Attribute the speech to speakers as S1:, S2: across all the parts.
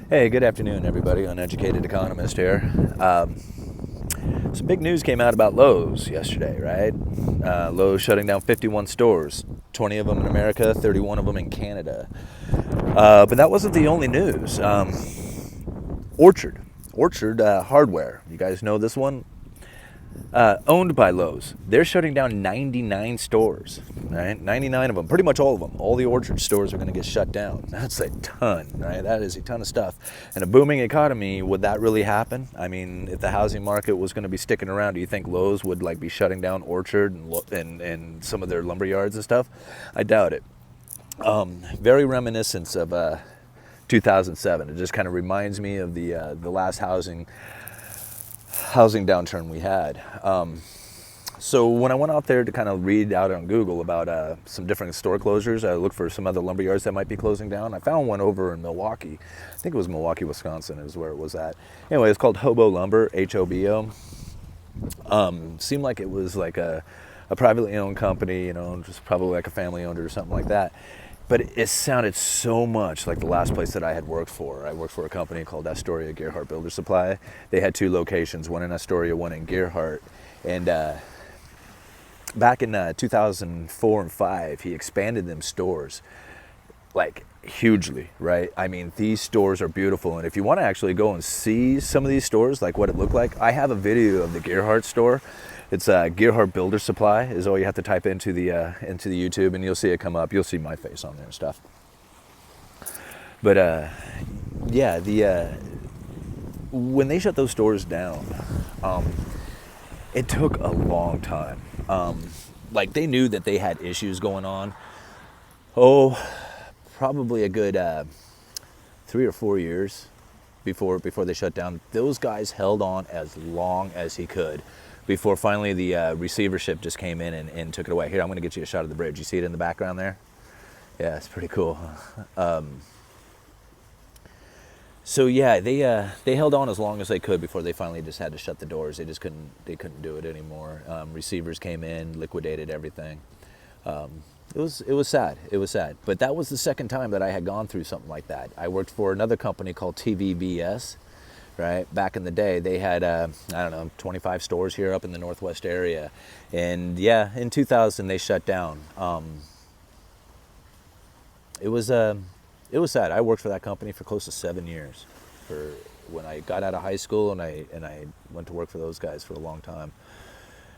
S1: Hey, good afternoon, everybody. Uneducated economist here. Some big news came out about Lowe's yesterday, right? Lowe's shutting down 51 stores, 20 of them in America, 31 of them in Canada. But that wasn't the only news. Orchard Hardware. You guys know this one? Owned by Lowe's. They're shutting down 99 stores, right? 99 of them, pretty much all of them. All the Orchard stores are going to get shut down. That's a ton, right? That is a ton of stuff. In a booming economy, would that really happen? I mean, if the housing market was going to be sticking around, do you think Lowe's would be shutting down Orchard and some of their lumber yards and stuff? I doubt it. Very reminiscent of 2007. It just kind of reminds me of the last housing downturn we had. So when I went out there to kind of read out on Google about some different store closures, I looked for some other lumber yards that might be closing down. I found one over in Milwaukee. I think it was Milwaukee, Wisconsin is where it was at. Anyway, it's called Hobo Lumber, H-O-B-O. Seemed like it was like a privately owned company, just probably like a family owned or something like that. But it sounded so much like the last place that I had worked for. I worked for a company called Astoria Gerhardt Builder Supply. They had two locations, one in Astoria, one in Gerhardt. And back in 2004 and 5, he expanded them stores like hugely, right? I mean, these stores are beautiful. And if you want to actually go and see some of these stores, like what it looked like, I have a video of the Gerhardt store. It's Gerhardt Builder Supply is all you have to type into the YouTube, and you'll see it come up. You'll see my face on there and stuff. But when they shut those stores down, it took a long time. They knew that they had issues going on. Probably a good 3 or 4 years before they shut down. Those guys held on as long as he could, before finally the receivership just came in and took it away. Here, I'm going to get you a shot of the bridge. You see it in the background there? Yeah, it's pretty cool. They held on as long as they could before they finally just had to shut the doors. They couldn't do it anymore. Receivers came in, liquidated everything. It was sad. It was sad. But that was the second time that I had gone through something like that. I worked for another company called TVBS. Right, back in the day, they had 25 stores here up in the Northwest area, and in 2000 they shut down. It was sad. I worked for that company for close to 7 years, for when I got out of high school, and I went to work for those guys for a long time.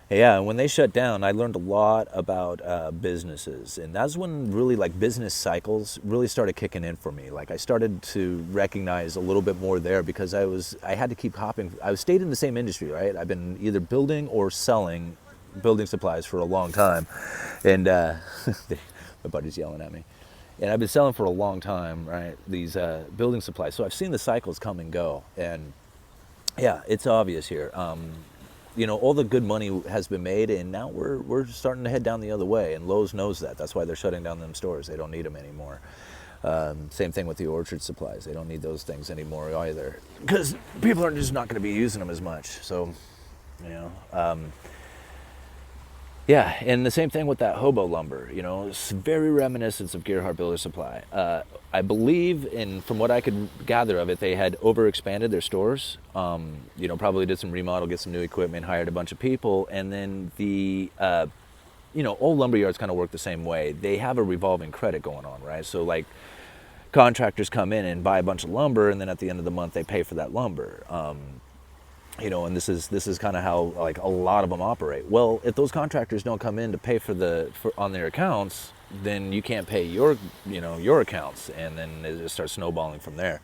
S1: Yeah, and when they shut down, I learned a lot about businesses, and that's when really business cycles really started kicking in for me. I started to recognize a little bit more there, because I had to keep hopping. I stayed in the same industry, right? I've been either building or selling building supplies for a long time, and my buddy's yelling at me. And I've been selling for a long time, right? These building supplies, so I've seen the cycles come and go, and yeah, it's obvious here. All the good money has been made, and now we're starting to head down the other way, and Lowe's knows that. That's why they're shutting down them stores. They don't need them anymore. Same thing with the Orchard supplies. They don't need those things anymore either, because people are just not going to be using them as much. So, and the same thing with that Hobo Lumber. It's very reminiscent of Gerhardt Builder Supply. I believe, from what I could gather of it, they had overexpanded their stores. Probably did some remodel, get some new equipment, hired a bunch of people, and then the all lumber yards kind of work the same way. They have a revolving credit going on, right? So contractors come in and buy a bunch of lumber, and then at the end of the month they pay for that lumber. And this is kind of how a lot of them operate. Well, if those contractors don't come in to pay for on their accounts, then you can't pay your accounts, and then it just starts snowballing from there.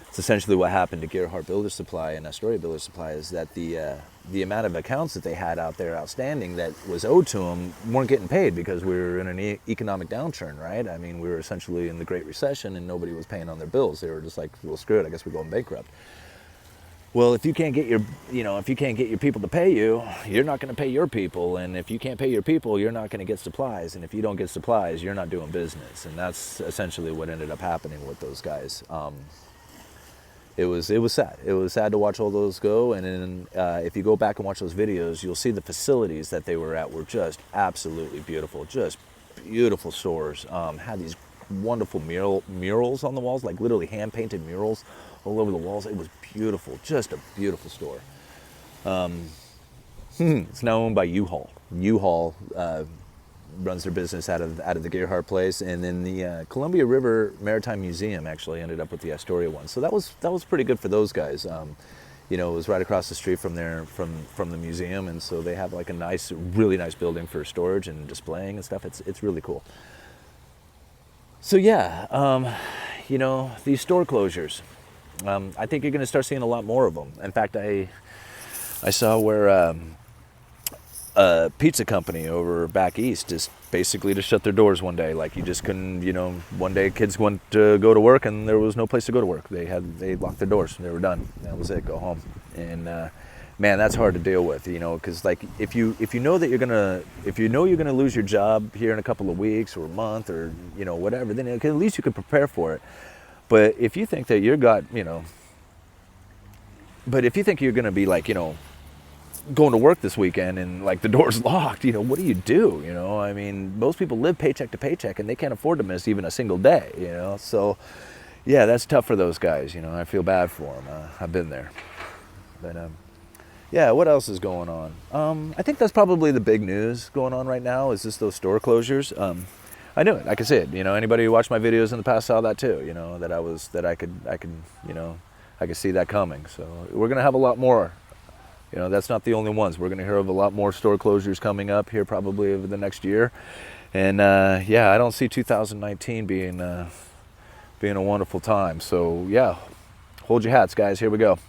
S1: It's essentially what happened to Gerhardt Builder Supply and Astoria Builder Supply, is that the amount of accounts that they had out there outstanding that was owed to them weren't getting paid, because we were in an economic downturn, right? I mean, we were essentially in the Great Recession, and nobody was paying on their bills. They were just like, well, screw it, I guess we're going bankrupt. Well, if you can't get your people to pay you, you're not going to pay your people, and if you can't pay your people, you're not going to get supplies, and if you don't get supplies, you're not doing business, and that's essentially what ended up happening with those guys. It was sad. It was sad to watch all those go, and then if you go back and watch those videos, you'll see the facilities that they were at were just absolutely beautiful, just beautiful stores. Had these wonderful murals on the walls, like literally hand painted murals all over the walls. It was beautiful, just a beautiful store. It's now owned by U-Haul. U-Haul runs their business out of the Gerhardt place, and then the Columbia River Maritime Museum actually ended up with the Astoria one. So that was pretty good for those guys. You know, it was right across the street from there, from the museum, and so they have like a nice, really nice building for storage and displaying and stuff. It's really cool. So yeah, you know, these store closures, I think you're going to start seeing a lot more of them. In fact, I saw where a pizza company over back east just basically just shut their doors one day. Like you just couldn't, you know, one day kids went to go to work and there was no place to go to work. They locked their doors. They were done. That was it. Go home. And man, that's hard to deal with, you know, because like if you know that you're gonna lose your job here in a couple of weeks or a month or you know whatever, then at least you can prepare for it. But if you think that if you think you're gonna be like, you know, going to work this weekend and like the door's locked, you know, what do? You know, I mean, most people live paycheck to paycheck and they can't afford to miss even a single day, you know. So yeah, that's tough for those guys, you know. I feel bad for them. I've been there. But yeah, what else is going on? I think that's probably the big news going on right now is just those store closures. I knew it. I could see it. You know, anybody who watched my videos in the past saw that too. You know, that I could, you know, I could see that coming. So we're gonna have a lot more. You know, that's not the only ones. We're gonna hear of a lot more store closures coming up here probably over the next year. And yeah, I don't see 2019 being a wonderful time. So yeah, hold your hats, guys. Here we go.